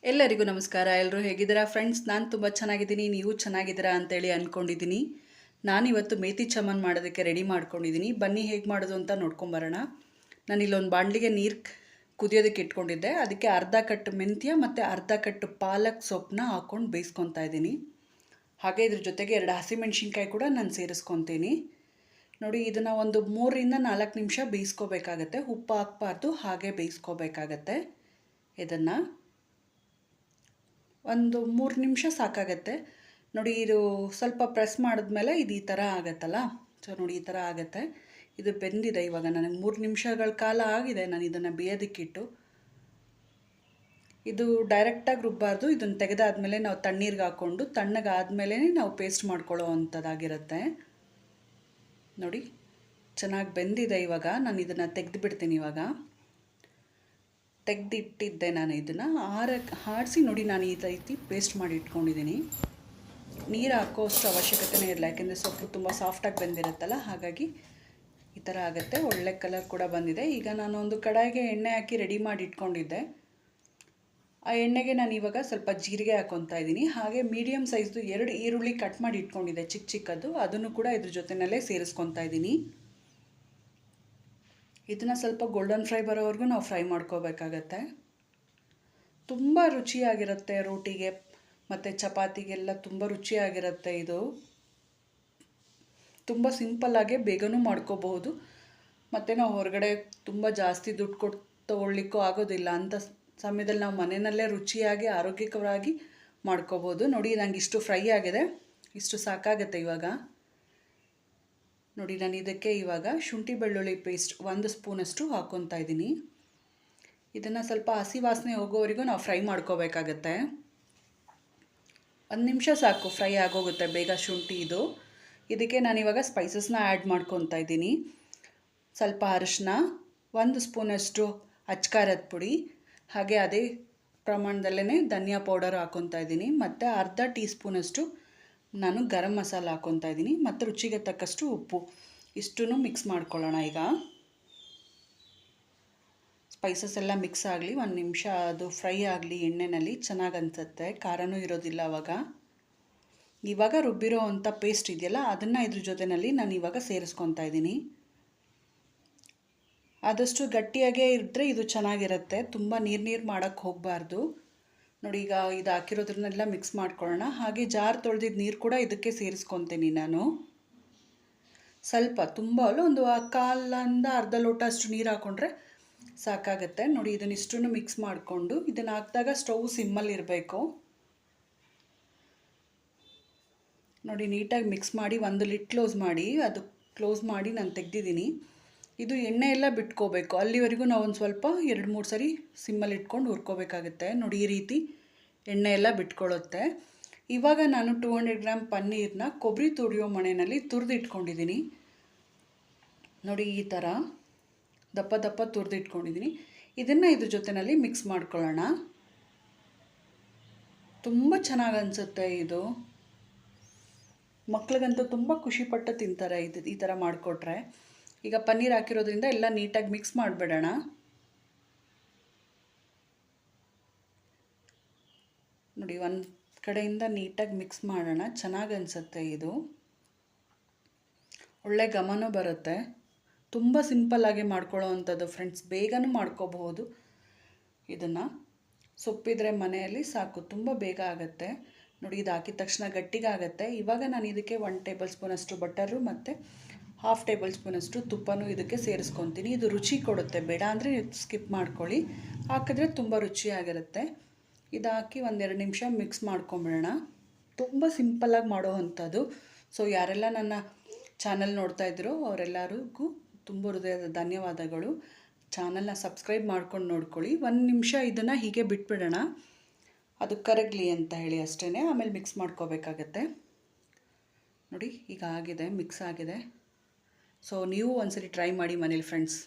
ಎಲ್ಲರಿಗೂ ನಮಸ್ಕಾರ. ಎಲ್ಲರೂ ಹೇಗಿದ್ದೀರಾ ಫ್ರೆಂಡ್ಸ್? ನಾನು ತುಂಬ ಚೆನ್ನಾಗಿದ್ದೀನಿ. ನೀವು ಚೆನ್ನಾಗಿದ್ದೀರಾ ಅಂತೇಳಿ ಅಂದ್ಕೊಂಡಿದ್ದೀನಿ. ನಾನಿವತ್ತು ಮೇಥಿ ಚಮನ್ ಮಾಡೋದಕ್ಕೆ ರೆಡಿ ಮಾಡ್ಕೊಂಡಿದ್ದೀನಿ. ಬನ್ನಿ ಹೇಗೆ ಮಾಡೋದು ಅಂತ ನೋಡ್ಕೊಂಬರೋಣ. ನಾನಿಲ್ಲೊಂದು ಬಾಣಲಿಗೆ ನೀರು ಕುದಿಯೋದಕ್ಕೆ ಇಟ್ಕೊಂಡಿದ್ದೆ. ಅದಕ್ಕೆ ಅರ್ಧ ಕಟ್ಟು ಮೆಂತ್ಯ ಮತ್ತು ಅರ್ಧ ಕಟ್ಟು ಪಾಲಕ್ ಸೊಪ್ಪನ್ನ ಹಾಕ್ಕೊಂಡು ಬೇಯಿಸ್ಕೊತಾ ಇದ್ದೀನಿ. ಹಾಗೆ ಇದ್ರ ಜೊತೆಗೆ 2 ಹಸಿಮೆಣ್ಸಿನ್ಕಾಯಿ ಕೂಡ ನಾನು ಸೇರಿಸ್ಕೊತೀನಿ. ನೋಡಿ, ಇದನ್ನು ಒಂದು 3ರಿಂದ 4 ನಿಮಿಷ ಬೇಯಿಸ್ಕೋಬೇಕಾಗತ್ತೆ. ಉಪ್ಪು ಹಾಕಬಾರ್ದು, ಹಾಗೆ ಬೇಯಿಸ್ಕೋಬೇಕಾಗತ್ತೆ. ಇದನ್ನು ಒಂದು 3 ನಿಮಿಷ ಸಾಕಾಗತ್ತೆ. ನೋಡಿ, ಇದು ಸ್ವಲ್ಪ ಪ್ರೆಸ್ ಮಾಡಿದ್ಮೇಲೆ ಇದು ಈ ಥರ ಆಗುತ್ತಲ್ಲ. ಸೊ ನೋಡಿ, ಈ ಥರ ಆಗುತ್ತೆ. ಇದು ಬೆಂದಿದೆ. ಇವಾಗ ನನಗೆ 3 ನಿಮಿಷಗಳ ಕಾಲ ಆಗಿದೆ ನಾನು ಇದನ್ನು ಬೇಯೋದಕ್ಕಿಟ್ಟು. ಇದು ಡೈರೆಕ್ಟಾಗಿ ರುಬ್ಬಾರ್ದು. ಇದನ್ನು ತೆಗೆದಾದ್ಮೇಲೆ ನಾವು ತಣ್ಣೀರಿಗೆ ಹಾಕ್ಕೊಂಡು ತಣ್ಣಗಾದ್ಮೇಲೆ ನಾವು ಪೇಸ್ಟ್ ಮಾಡ್ಕೊಳ್ಳೋ ಅಂಥದ್ದಾಗಿರುತ್ತೆ. ನೋಡಿ, ಚೆನ್ನಾಗಿ ಬೆಂದಿದೆ. ಇವಾಗ ನಾನು ಇದನ್ನು ತೆಗೆದು ಬಿಡ್ತೀನಿ. ಇವಾಗ ತೆಗೆದಿಟ್ಟಿದ್ದೆ ನಾನು ಇದನ್ನು ಆಡಿಸಿ. ನೋಡಿ, ನಾನು ಈ ರೀತಿ ಪೇಸ್ಟ್ ಮಾಡಿ ಇಟ್ಕೊಂಡಿದ್ದೀನಿ. ನೀರು ಹಾಕೋಷ್ಟು ಅವಶ್ಯಕತೆನೇ ಇರಲ್ಲ, ಯಾಕೆಂದರೆ ಸೊಪ್ಪು ತುಂಬ ಸಾಫ್ಟಾಗಿ ಬೆಂದಿರುತ್ತಲ್ಲ. ಹಾಗಾಗಿ ಈ ಥರ ಆಗುತ್ತೆ. ಒಳ್ಳೆ ಕಲರ್ ಕೂಡ ಬಂದಿದೆ. ಈಗ ನಾನು ಒಂದು ಕಡಾಯಿಗೆ ಎಣ್ಣೆ ಹಾಕಿ ರೆಡಿ ಮಾಡಿ ಇಟ್ಕೊಂಡಿದ್ದೆ. ಆ ಎಣ್ಣೆಗೆ ನಾನು ಇವಾಗ ಸ್ವಲ್ಪ ಜೀರಿಗೆ ಹಾಕ್ಕೊತಾ ಇದ್ದೀನಿ. ಹಾಗೆ ಮೀಡಿಯಮ್ ಸೈಜ್ದು 2 ಈರುಳ್ಳಿ ಕಟ್ ಮಾಡಿ ಇಟ್ಕೊಂಡಿದ್ದೆ, ಚಿಕ್ಕ ಚಿಕ್ಕದ್ದು. ಅದನ್ನು ಕೂಡ ಇದ್ರ ಜೊತೆಯಲ್ಲೇ ಸೇರಿಸ್ಕೊತಾ ಇದ್ದೀನಿ. ಇದನ್ನು ಸ್ವಲ್ಪ ಗೋಲ್ಡನ್ ಫ್ರೈ ಬರೋವರೆಗೂ ನಾವು ಫ್ರೈ ಮಾಡ್ಕೋಬೇಕಾಗತ್ತೆ. ತುಂಬ ರುಚಿಯಾಗಿರುತ್ತೆ. ರೋಟಿಗೆ ಮತ್ತು ಚಪಾತಿಗೆಲ್ಲ ತುಂಬ ರುಚಿಯಾಗಿರುತ್ತೆ. ಇದು ತುಂಬ ಸಿಂಪಲ್ಲಾಗೆ ಬೇಗನೂ ಮಾಡ್ಕೋಬಹುದು. ಮತ್ತು ನಾವು ಹೊರಗಡೆ ತುಂಬ ಜಾಸ್ತಿ ದುಡ್ಡು ಕೊಟ್ಟು ತೊಗೊಳ್ಲಿಕ್ಕೂ ಆಗೋದಿಲ್ಲ. ಅಂಥ ಸಮಯದಲ್ಲಿ ನಾವು ಮನೆಯಲ್ಲೇ ರುಚಿಯಾಗಿ ಆರೋಗ್ಯಕರವಾಗಿ ಮಾಡ್ಕೋಬೋದು. ನೋಡಿ, ನನಗೆ ಇಷ್ಟು ಫ್ರೈ ಆಗಿದೆ. ಇಷ್ಟು ಸಾಕಾಗುತ್ತೆ. ಇವಾಗ ನೋಡಿ, ನಾನು ಇದಕ್ಕೆ ಇವಾಗ ಶುಂಠಿ ಬೆಳ್ಳುಳ್ಳಿ ಪೇಸ್ಟ್ 1 ಸ್ಪೂನಷ್ಟು ಹಾಕ್ಕೊತಾ ಇದ್ದೀನಿ. ಇದನ್ನು ಸ್ವಲ್ಪ ಹಸಿ ವಾಸನೆ ಹೋಗೋವರೆಗೂ ನಾವು ಫ್ರೈ ಮಾಡ್ಕೋಬೇಕಾಗತ್ತೆ. 1 ನಿಮಿಷ ಸಾಕು, ಫ್ರೈ ಆಗೋಗುತ್ತೆ ಬೇಗ ಶುಂಠಿ ಇದು. ಇದಕ್ಕೆ ನಾನಿವಾಗ ಸ್ಪೈಸಸ್ನ ಆ್ಯಡ್ ಮಾಡ್ಕೊತಾ ಇದ್ದೀನಿ. ಸ್ವಲ್ಪ ಅರಿಶಿನ, 1 ಸ್ಪೂನಷ್ಟು ಅಚ್ಕಾರದ ಪುಡಿ, ಹಾಗೆ ಅದೇ ಪ್ರಮಾಣದಲ್ಲೇ ಧನಿಯಾ ಪೌಡರ್ ಹಾಕ್ಕೊತಾ ಇದ್ದೀನಿ. ಮತ್ತು ಅರ್ಧ ಟೀ ಸ್ಪೂನಷ್ಟು ನಾನು ಗರಂ ಮಸಾಲ ಹಾಕ್ಕೊತಾ ಇದ್ದೀನಿ. ಮತ್ತು ರುಚಿಗೆ ತಕ್ಕಷ್ಟು ಉಪ್ಪು. ಇಷ್ಟನ್ನು ಮಿಕ್ಸ್ ಮಾಡ್ಕೊಳ್ಳೋಣ. ಈಗ ಸ್ಪೈಸಸ್ ಎಲ್ಲ ಮಿಕ್ಸ್ ಆಗಲಿ, 1 ನಿಮಿಷ ಅದು ಫ್ರೈ ಆಗಲಿ ಎಣ್ಣೆಯಲ್ಲಿ. ಚೆನ್ನಾಗಿ ಅನಿಸುತ್ತೆ, ಖಾರನೂ ಇರೋದಿಲ್ಲ ಅವಾಗ. ಇವಾಗ ರುಬ್ಬಿರೋ ಅಂಥ ಪೇಸ್ಟ್ ಇದೆಯಲ್ಲ, ಅದನ್ನು ಇದ್ರ ಜೊತೆಯಲ್ಲಿ ನಾನು ಇವಾಗ ಸೇರಿಸ್ಕೊತಾ ಇದ್ದೀನಿ. ಆದಷ್ಟು ಗಟ್ಟಿಯಾಗೇ ಇದ್ದರೆ ಇದು ಚೆನ್ನಾಗಿರುತ್ತೆ. ತುಂಬ ನೀರು ಮಾಡೋಕ್ಕೆ ಹೋಗಬಾರ್ದು. ನೋಡಿ, ಈಗ ಇದು ಹಾಕಿರೋದ್ರನ್ನೆಲ್ಲ ಮಿಕ್ಸ್ ಮಾಡ್ಕೊಳ್ಳೋಣ. ಹಾಗೆ ಜಾರ್ ತೊಳೆದಿದ್ದ ನೀರು ಕೂಡ ಇದಕ್ಕೆ ಸೇರಿಸ್ಕೊತೀನಿ ನಾನು. ಸ್ವಲ್ಪ ತುಂಬ ಅಲ್ಲ, ಒಂದು 1/4 ಅರ್ಧ ಲೋಟ ಅಷ್ಟು ನೀರು ಹಾಕ್ಕೊಂಡ್ರೆ ಸಾಕಾಗುತ್ತೆ. ನೋಡಿ, ಇದನ್ನಿಷ್ಟನ್ನು ಮಿಕ್ಸ್ ಮಾಡಿಕೊಂಡು ಇದನ್ನು ಹಾಕಿದಾಗ ಸ್ಟವ್ ಸಿಮ್ಮಲ್ಲಿ ಇರಬೇಕು. ನೋಡಿ, ನೀಟಾಗಿ ಮಿಕ್ಸ್ ಮಾಡಿ ಒಂದು ಲಿಡ್ ಕ್ಲೋಸ್ ಮಾಡಿ, ಅದು ಕ್ಲೋಸ್ ಮಾಡಿ ನಾನು ತೆಗೆದಿದ್ದೀನಿ. ಇದು ಎಣ್ಣೆ ಎಲ್ಲ ಬಿಟ್ಕೋಬೇಕು. ಅಲ್ಲಿವರೆಗೂ ನಾವು ಒಂದು ಸ್ವಲ್ಪ 2-3 ಸರಿ ಸಿಮ್ಮಲ್ಲಿ ಇಟ್ಕೊಂಡು ಹುರ್ಕೋಬೇಕಾಗುತ್ತೆ. ನೋಡಿ, ಈ ರೀತಿ ಎಣ್ಣೆ ಎಲ್ಲ ಬಿಟ್ಕೊಳ್ಳುತ್ತೆ. ಇವಾಗ ನಾನು 200 ಗ್ರಾಮ್ ಪನ್ನೀರನ್ನ ಕೊಬ್ಬರಿ ತುರಿಯೋ ಮಣೆಯಲ್ಲಿ ತುರಿದಿಟ್ಕೊಂಡಿದ್ದೀನಿ. ನೋಡಿ, ಈ ಥರ ದಪ್ಪ ದಪ್ಪ ತುರಿದಿಟ್ಕೊಂಡಿದ್ದೀನಿ. ಇದನ್ನು ಇದ್ರ ಜೊತೆಯಲ್ಲಿ ಮಿಕ್ಸ್ ಮಾಡ್ಕೊಳ್ಳೋಣ. ತುಂಬ ಚೆನ್ನಾಗಿ ಅನಿಸುತ್ತೆ ಇದು. ಮಕ್ಳಿಗಂತೂ ತುಂಬ ಖುಷಿಪಟ್ಟು ತಿಂತಾರೆ ಈ ಥರ ಮಾಡಿಕೊಟ್ರೆ. ಈಗ ಪನ್ನೀರ್ ಹಾಕಿರೋದ್ರಿಂದ ಎಲ್ಲ ನೀಟಾಗಿ ಮಿಕ್ಸ್ ಮಾಡಿಬಿಡೋಣ. ನೋಡಿ, ಒಂದು ಕಡೆಯಿಂದ ನೀಟಾಗಿ ಮಿಕ್ಸ್ ಮಾಡೋಣ. ಚೆನ್ನಾಗಿ ಅನಿಸುತ್ತೆ ಇದು. ಒಳ್ಳೆ ಘಮನೂ ಬರುತ್ತೆ. ತುಂಬ ಸಿಂಪಲ್ಲಾಗಿ ಮಾಡ್ಕೊಳ್ಳೋ ಅಂಥದ್ದು ಫ್ರೆಂಡ್ಸ್. ಬೇಗನೂ ಮಾಡ್ಕೋಬಹುದು ಇದನ್ನು. ಸೊಪ್ಪಿದ್ರೆ ಮನೆಯಲ್ಲಿ ಸಾಕು, ತುಂಬ ಬೇಗ ಆಗುತ್ತೆ. ನೋಡಿ, ಇದು ಹಾಕಿದ ತಕ್ಷಣ ಗಟ್ಟಿಗಾಗತ್ತೆ. ಇವಾಗ ನಾನು ಇದಕ್ಕೆ 1 ಟೇಬಲ್ ಸ್ಪೂನಷ್ಟು ಬಟರು ಮತ್ತು 1/2 ಟೇಬಲ್ ಸ್ಪೂನಷ್ಟು ತುಪ್ಪನೂ ಇದಕ್ಕೆ ಸೇರಿಸ್ಕೊತೀನಿ. ಇದು ರುಚಿ ಕೊಡುತ್ತೆ. ಬೇಡ ಅಂದರೆ ಸ್ಕಿಪ್ ಮಾಡ್ಕೊಳ್ಳಿ, ಹಾಕಿದ್ರೆ ತುಂಬ ರುಚಿಯಾಗಿರುತ್ತೆ. ಇದು ಹಾಕಿ 1-2 ನಿಮಿಷ ಮಿಕ್ಸ್ ಮಾಡ್ಕೊಂಬಿಡೋಣ. ತುಂಬ ಸಿಂಪಲ್ಲಾಗಿ ಮಾಡೋ ಅಂಥದ್ದು. ಸೊ ಯಾರೆಲ್ಲ ನನ್ನ ಚಾನಲ್ ನೋಡ್ತಾ ಇದ್ದೀರೋ ಅವರೆಲ್ಲರಿಗೂ ತುಂಬ ಹೃದಯದ ಧನ್ಯವಾದಗಳು. ಚಾನಲ್ನ ಸಬ್ಸ್ಕ್ರೈಬ್ ಮಾಡ್ಕೊಂಡು ನೋಡ್ಕೊಳ್ಳಿ. 1 ನಿಮಿಷ ಇದನ್ನು ಹೀಗೆ ಬಿಟ್ಬಿಡೋಣ, ಅದು ಕರಗಲಿ ಅಂತ ಹೇಳಿ ಅಷ್ಟೇ. ಆಮೇಲೆ ಮಿಕ್ಸ್ ಮಾಡ್ಕೋಬೇಕಾಗತ್ತೆ. ನೋಡಿ, ಈಗ ಆಗಿದೆ, ಮಿಕ್ಸ್ ಆಗಿದೆ. ಸೊ ನೀವು ಒಂದ್ಸರಿ ಟ್ರೈ ಮಾಡಿ ಮನೇಲಿ ಫ್ರೆಂಡ್ಸ್.